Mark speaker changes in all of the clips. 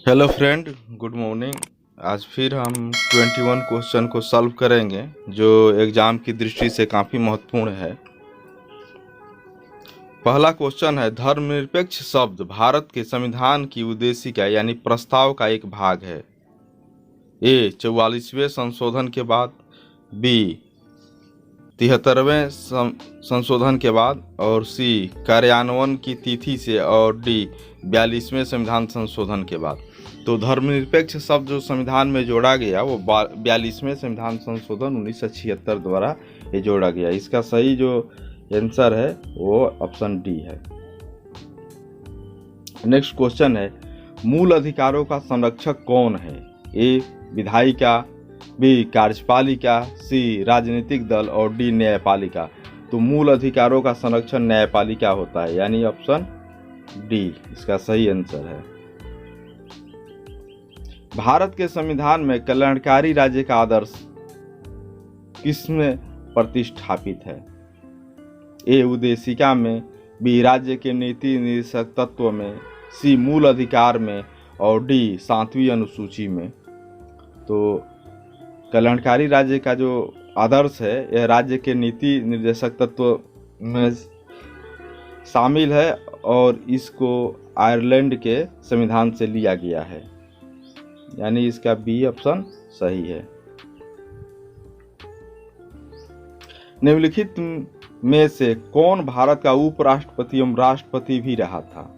Speaker 1: Hello friend, good morning. आज फिर हम 21 क्वेश्चन को सॉल्व करेंगे जो एग्ज़ाम की दृष्टि से काफ़ी महत्वपूर्ण है। पहला क्वेश्चन है, धर्मनिरपेक्ष शब्द भारत के संविधान की उद्देशिका यानी प्रस्ताव का एक भाग है। ए 44वें संशोधन के बाद, बी 73वें संशोधन के बाद, और सी कार्यान्वयन की तिथि से, और डी 42वें संविधान संशोधन के बाद। तो धर्मनिरपेक्ष शब्द जो संविधान में जोड़ा गया वो 42वें संविधान संशोधन 1976 द्वारा ये जोड़ा गया। इसका सही जो आंसर है वो ऑप्शन डी है। नेक्स्ट क्वेश्चन है, मूल अधिकारों का संरक्षक कौन है? ए विधायिका, बी कार्यपालिका, सी राजनीतिक दल, और डी न्यायपालिका। तो मूल अधिकारों का संरक्षण न्यायपालिका होता है, यानी ऑप्शन डी इसका सही आंसर है। भारत के संविधान में कल्याणकारी राज्य का आदर्श किसमें प्रतिष्ठापित है? ए उद्देशिका में, बी राज्य के नीति निर्देशक तत्व में, सी मूल अधिकार में, और डी 7वीं अनुसूची में। तो कल्याणकारी राज्य का जो आदर्श है यह राज्य के नीति निर्देशक तत्व में शामिल है और इसको आयरलैंड के संविधान से लिया गया है, यानी इसका बी ऑप्शन सही है। निम्नलिखित में से कौन भारत का उपराष्ट्रपति एवं राष्ट्रपति भी रहा था?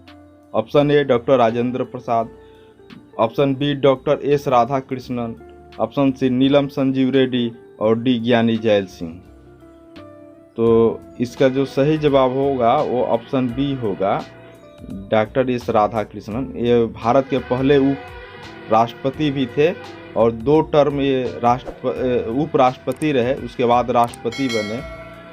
Speaker 1: Option A doctor Rajendra Prasad, option B doctor S Radhakrishnan, option C Neelam Sanjiva Reddy, और डी ज्ञानी जैल सिंह। तो इसका जो सही जवाब होगा वो ऑप्शन बी होगा, डॉक्टर एस राधाकृष्णन। ये भारत के पहले राष्ट्रपति भी थे और 2 टर्म ये उपराष्ट्रपति रहे, उसके बाद राष्ट्रपति बने।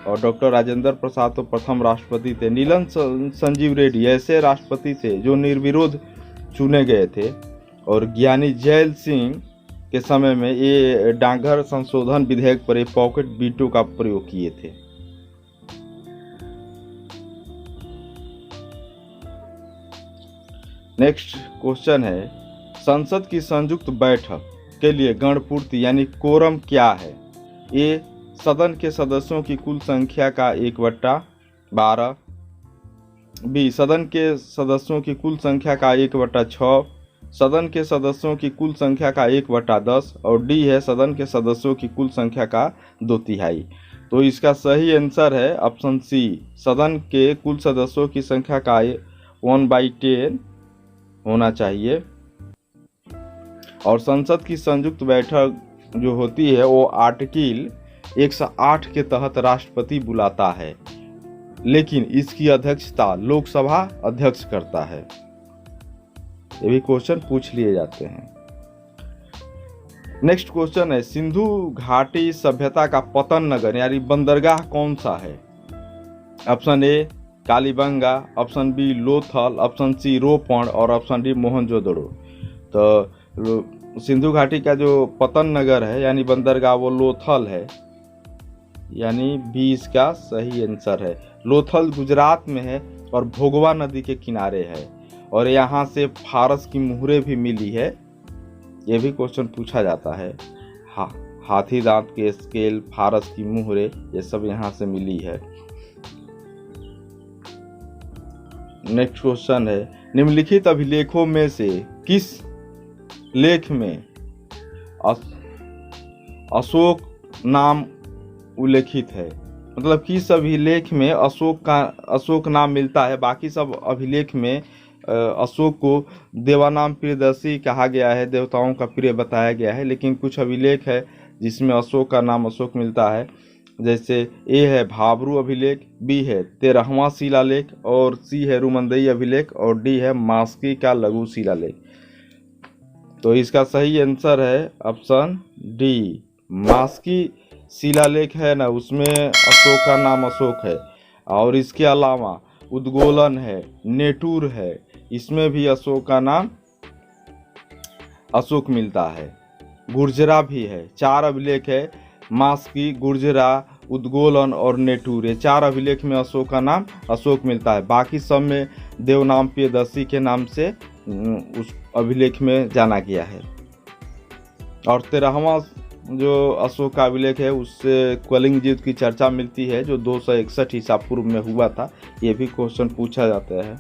Speaker 1: और डॉक्टर राजेंद्र प्रसाद तो प्रथम राष्ट्रपति थे। नीलम संजीव रेड्डी ऐसे राष्ट्रपति थे जो निर्विरोध चुने गए थे। और ज्ञानी जैल सिंह के समय में ये डाकघर संशोधन विधेयक पर पॉकेट वीटो का प्रयोग किए थे। नेक्स्ट क्वेश्चन है, संसद की संयुक्त बैठक के लिए गणपूर्ति यानी कोरम क्या है? ए सदन के सदस्यों की कुल संख्या का 1/12, बी सदन के सदस्यों की कुल संख्या का 1/6, सदन के सदस्यों की कुल संख्या का 1/10, और डी है सदन के सदस्यों की कुल संख्या का 2/3। तो इसका सही आंसर है ऑप्शन सी, सदन के कुल सदस्यों की संख्या का 1/10 होना चाहिए। और संसद की संयुक्त बैठक जो होती है वो आर्टिकल 108 के तहत राष्ट्रपति बुलाता है, लेकिन इसकी अध्यक्षता लोकसभा अध्यक्ष करता है। ये भी क्वेश्चन पूछ लिए जाते हैं। नेक्स्ट क्वेश्चन है, सिंधु घाटी सभ्यता का पतन नगर यानी बंदरगाह कौन सा है? Option A Kalibangan, option B Lothal, option C रोपण, और ऑप्शन डी मोहनजोदड़ो। तो सिंधु घाटी का जो पतन नगर है यानी बंदरगाह वो लोथल है, यानी बी इसका सही आंसर है। लोथल गुजरात में है और भोगवा नदी के किनारे है, और यहाँ से फारस की मुहरें भी मिली है। ये भी क्वेश्चन पूछा जाता है। हाथी दांत के स्केल, फारस की मुहरें, ये सब यहाँ से मिली है। नेक्स्ट क्वेश्चन है, निम्नलिखित अभिलेखों में से किस लेख में अशोक नाम उल्लेखित है? मतलब किस अभिलेख में अशोक नाम मिलता है? बाकी सब अभिलेख में अशोक को देवानाम प्रियदर्शी कहा गया है, देवताओं का प्रिय बताया गया है, लेकिन कुछ अभिलेख है जिसमें अशोक का नाम अशोक मिलता है। जैसे ए है भाबरू अभिलेख, बी है 13वां शिलालेख, और सी है रुमंदई अभिलेख, और डी है मास्की का लघु शिलालेख। तो इसका सही आंसर है ऑप्शन डी, मास्की शिलालेख है ना, उसमें अशोक का नाम अशोक है। और इसके अलावा उद्गोलन है, नेटूर है, इसमें भी अशोक का नाम अशोक मिलता है। गुर्जरा भी है। 4 अभिलेख है, मास्की, गुर्जरा, उद्गोलन और नेटूर, ये 4 अभिलेख में अशोक का नाम अशोक मिलता है। बाकी सब में देवनाम प्रियदर्शी के नाम से उस अभिलेख में जाना गया है। और 13वां जो अशोक का अभिलेख है उससे कलिंग युद्ध की चर्चा मिलती है जो 261 ईसा पूर्व में हुआ था। ये भी क्वेश्चन पूछा जाता है।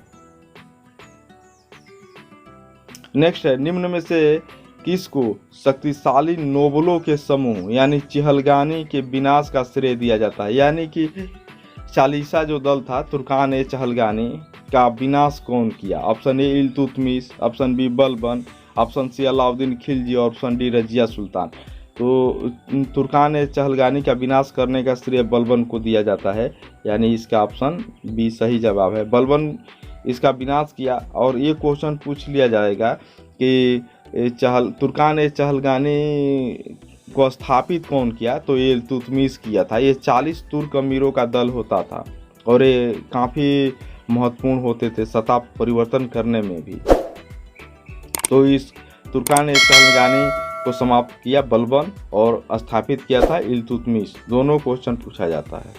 Speaker 1: नेक्स्ट है, निम्न में से किसको शक्तिशाली नोबलों के समूह यानी चहलगानी के विनाश का श्रेय दिया जाता है? यानी कि चालीसा जो दल था तुर्कान ए चहलगानी का विनाश कौन किया? Option A Iltutmish, option B Balban, option C Alauddin Khilji, option D Razia Sultan. तो तुर्कान ए चहलगानी का विनाश करने का श्रेय बलबन को दिया जाता है, यानी इसका ऑप्शन बी सही जवाब है। बलबन इसका विनाश किया। और ये क्वेश्चन पूछ लिया जाएगा कि तुर्कान ए चहलगानी को स्थापित कौन किया? तो ये इल्तुतमिश किया था। ये 40 तुर्क अमीरों का दल होता था और ये काफ़ी महत्वपूर्ण होते थे सत्ता परिवर्तन करने में भी। तो इस तुर्कान ए चहलगानी को समाप्त किया बलबन और स्थापित किया था इल्तुतमिश। दोनों क्वेश्चन पूछा जाता है।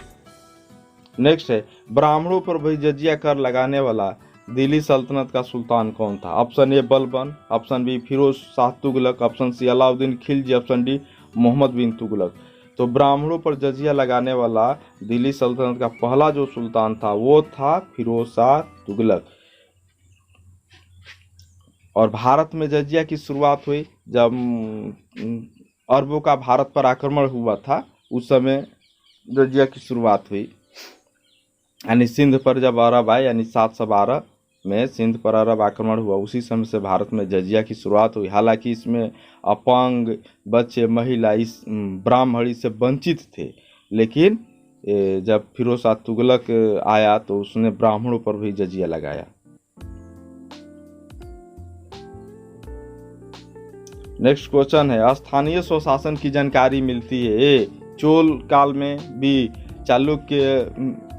Speaker 1: नेक्स्ट है, ब्राह्मणों पर भी जजिया कर लगाने वाला दिल्ली सल्तनत का सुल्तान कौन था? Option A Balban, option B Firoz Shah Tughlaq, option C Alauddin Khilji, option D Muhammad bin Tughlaq. तो ब्राह्मणों पर जजिया लगाने वाला दिल्ली सल्तनत का पहला जो सुल्तान था वो था फिरोज शाह तुगलक। और भारत में जजिया की शुरुआत हुई जब अरबों का भारत पर आक्रमण हुआ था, उस समय जजिया की शुरुआत हुई। यानी सिंध पर जब अरब आए, यानी 712 में सिंध पर अरब आक्रमण हुआ, उसी समय से भारत में जजिया की शुरुआत हुई। हालांकि इसमें अपंग, बच्चे, महिला इस ब्राह्मणी से वंचित थे, लेकिन जब फिरोज शाह तुगलक आया तो उसने ब्राह्मणों पर भी जजिया लगाया। नेक्स्ट क्वेश्चन है, स्थानीय स्वशासन की जानकारी मिलती है? ए चोल काल में, बी चालुक्य,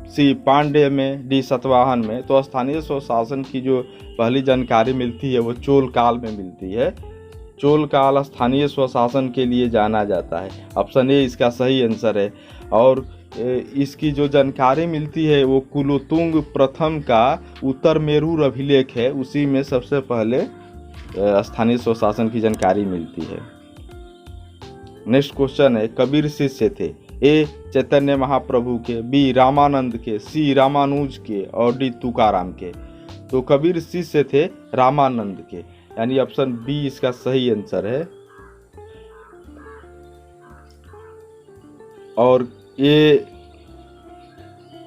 Speaker 1: सी पांड्य में, डी सातवाहन में। तो स्थानीय स्वशासन की जो पहली जानकारी मिलती है वो चोल काल में मिलती है। चोल काल स्थानीय स्वशासन के लिए जाना जाता है। ऑप्शन ए इसका सही आंसर है। और इसकी जो जानकारी मिलती है वो कुलोतुंग प्रथम का उत्तर मेरूर अभिलेख है, उसी में सबसे पहले स्थानीय स्वशासन की जानकारी मिलती है। नेक्स्ट क्वेश्चन है, कबीर शिष्य थे? ए चैतन्य महाप्रभु के, बी रामानंद के, सी रामानुज के और डी तुकाराम के। तो कबीर शिष्य थे रामानंद के, यानी ऑप्शन बी इसका सही आंसर है। और ये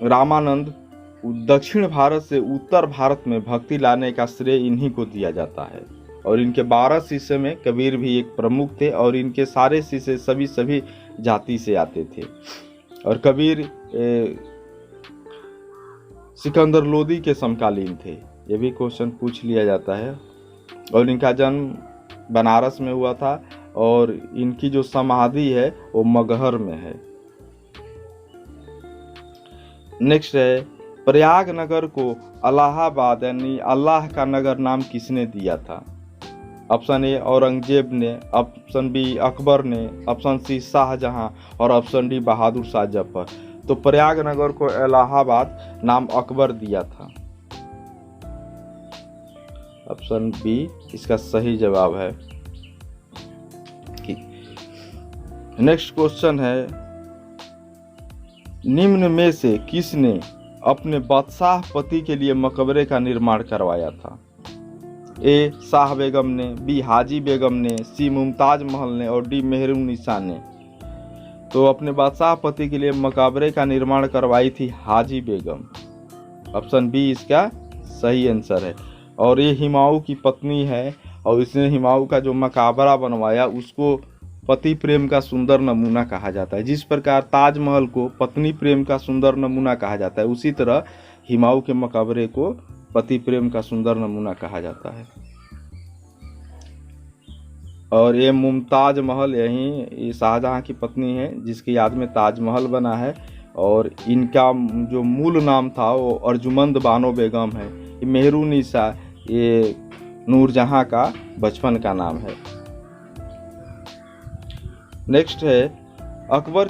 Speaker 1: रामानंद दक्षिण भारत से उत्तर भारत में भक्ति लाने का श्रेय इन्हीं को दिया जाता है। और इनके 12 शिष्य में कबीर भी एक प्रमुख थे और इनके सारे शिष्य सभी जाति से आते थे। और कबीर सिकंदर लोदी के समकालीन थे, ये भी क्वेश्चन पूछ लिया जाता है। और इनका जन्म बनारस में हुआ था और इनकी जो समाधि है वो मगहर में है। नेक्स्ट है, प्रयाग नगर को इलाहाबाद यानी अल्लाह का नगर नाम किसने दिया था? ऑप्शन ए औरंगजेब ने, ऑप्शन बी अकबर ने, ऑप्शन सी शाहजहां और ऑप्शन डी बहादुर शाह जफर। तो प्रयाग नगर को इलाहाबाद नाम अकबर दिया था। ऑप्शन बी इसका सही जवाब है। नेक्स्ट क्वेश्चन है, निम्न में से किसने अपने बादशाह पति के लिए मकबरे का निर्माण करवाया था? ए शाह बेगम ने, बी हाजी बेगम ने, सी मुमताज महल ने और डी मेहरुन्निसा ने। तो अपने बादशाह पति के लिए मकबरे का निर्माण करवाई थी हाजी बेगम। ऑप्शन बी इसका सही आंसर है। और ये हुमायूं की पत्नी है और इसने हुमायूं का जो मकबरा बनवाया उसको पति प्रेम का सुंदर नमूना कहा जाता है। जिस प्रकार ताजमहल को पत्नी प्रेम का सुंदर नमूना कहा जाता है, उसी तरह हुमायूं के मकबरे को पति प्रेम का सुंदर नमूना कहा जाता है। और ये मुमताज महल यही शाहजहां की पत्नी है जिसकी याद में ताजमहल बना है। और इनका जो मूल नाम था वो अर्जुमंद बानो बेगम है। मेहरुन्निसा ये नूरजहां का बचपन का नाम है। नेक्स्ट है, अकबर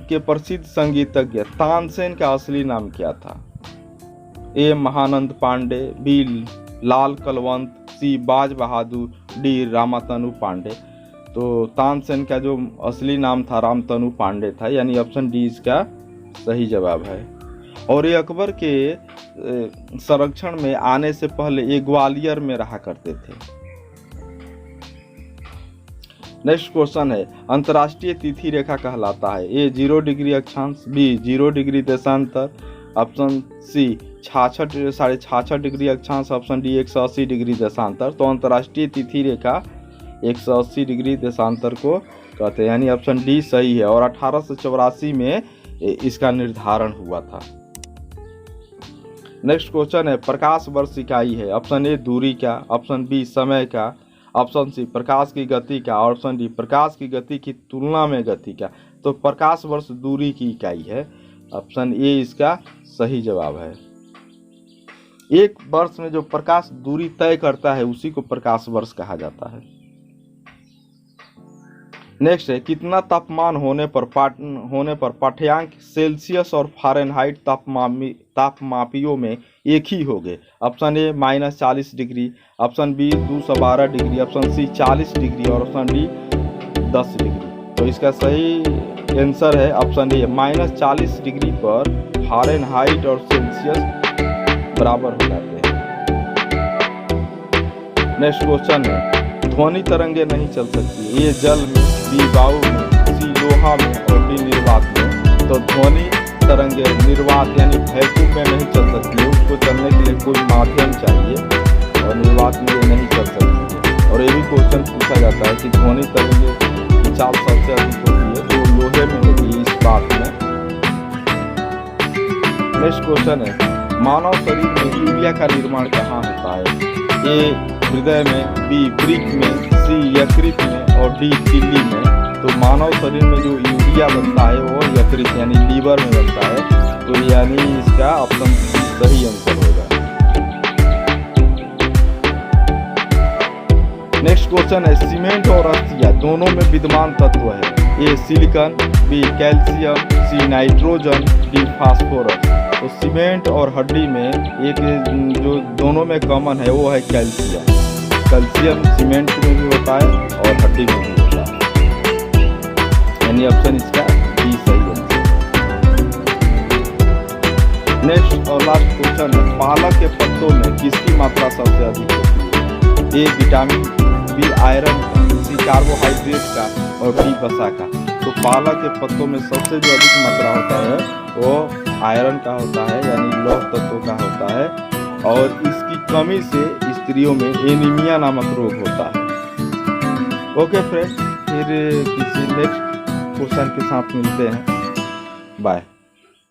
Speaker 1: के प्रसिद्ध संगीतज्ञ तानसेन का असली नाम क्या था? ए महानंद पांडे, बी लाल कलवंत, सी बाज बहादुर, डी रामातनु पांडे। तो तानसेन का जो असली नाम था रामतनु पांडे था, यानी ऑप्शन डी इसका सही जवाब है। और ये अकबर के संरक्षण में आने से पहले ये ग्वालियर में रहा करते थे। नेक्स्ट क्वेश्चन है, अंतर्राष्ट्रीय तिथि रेखा कहलाता है? ए 0 डिग्री अक्षांश, बी 0 डिग्री देशांतर, ऑप्शन सी 66.66 डिग्री अक्षांश, ऑप्शन डी 180 डिग्री देशांतर। तो अंतर्राष्ट्रीय तिथि रेखा 180 डिग्री देशांतर को कहते हैं, यानी ऑप्शन डी सही है। और 1884 में इसका निर्धारण हुआ था। नेक्स्ट क्वेश्चन है, प्रकाश वर्ष इकाई है? ऑप्शन ए दूरी का, ऑप्शन बी समय का, ऑप्शन सी प्रकाश की गति का, ऑप्शन डी प्रकाश की गति की तुलना में गति का। तो प्रकाश वर्ष दूरी की इकाई है, ऑप्शन ए इसका सही जवाब है। एक वर्ष में जो प्रकाश दूरी तय करता है उसी को प्रकाश वर्ष कहा जाता है। नेक्स्ट है, कितना तापमान होने पर पाठ्यांक सेल्सियस और फ़ारेनहाइट तापमापियों में एक ही हो गए? Option A -40 degree, option B 212 degree, option C 40 degree और ऑप्शन डी 10 डिग्री। तो इसका सही आंसर है ऑप्शन ए, -40 डिग्री पर फ़ारेनहाइट और सेल्सियस बराबर हो जाते हैं। नेक्स्ट क्वेश्चन है, ध्वनि तरंगे नहीं चल सकती? ए जल में, बी वायु में, सी लोहा में और डी निर्वात में। तो ध्वनि तरंगे निर्वात यानी वैक्यूम में नहीं चल सकती है, उसको चलने के लिए कोई माध्यम चाहिए और निर्वात में ये नहीं चल सकती है। और ये भी क्वेश्चन पूछा जाता है कि ध्वनि तरंगे की चाल सबसे अधिक होती है तो लोहे में होती है इस बात में। नेक्स्ट क्वेश्चन है, मानव शरीर में यूरिया का निर्माण कहाँ होता है? ए हृदय में, बी वृक्क में, सी यकृत में और डी तिल्ली में। तो मानव शरीर में जो यूरिया बनता है वो यकृत यानी लीवर में बनता है। तो यानी इसका ऑप्शन सही आंसर होगा। नेक्स्ट क्वेश्चन है, सीमेंट और अस्थिया दोनों में विद्यमान तत्व है? A silicon, B calcium, C nitrogen, D phosphorus. तो सीमेंट और हड्डी में एक जो दोनों में कॉमन है वो है कैल्शियम। कैल्शियम सीमेंट में भी होता है और हड्डी में भी होता है, यानी ऑप्शन इसका डी सही है। नेक्स्ट और लास्ट क्वेश्चन है, पालक के पत्तों में किसकी मात्रा सबसे अधिक होती है? A vitamin, B iron, C carbohydrate का और डी वसा का। तो पालक के पत्तों में सबसे जो अधिक मात्रा होता है वो आयरन का होता है, यानी लौह तत्व का होता है। और इसकी कमी से स्त्रियों में एनीमिया नामक रोग होता है। ओके फ्रेंड, फिर किसी नेक्स्ट क्वेश्चन के साथ मिलते हैं। बाय।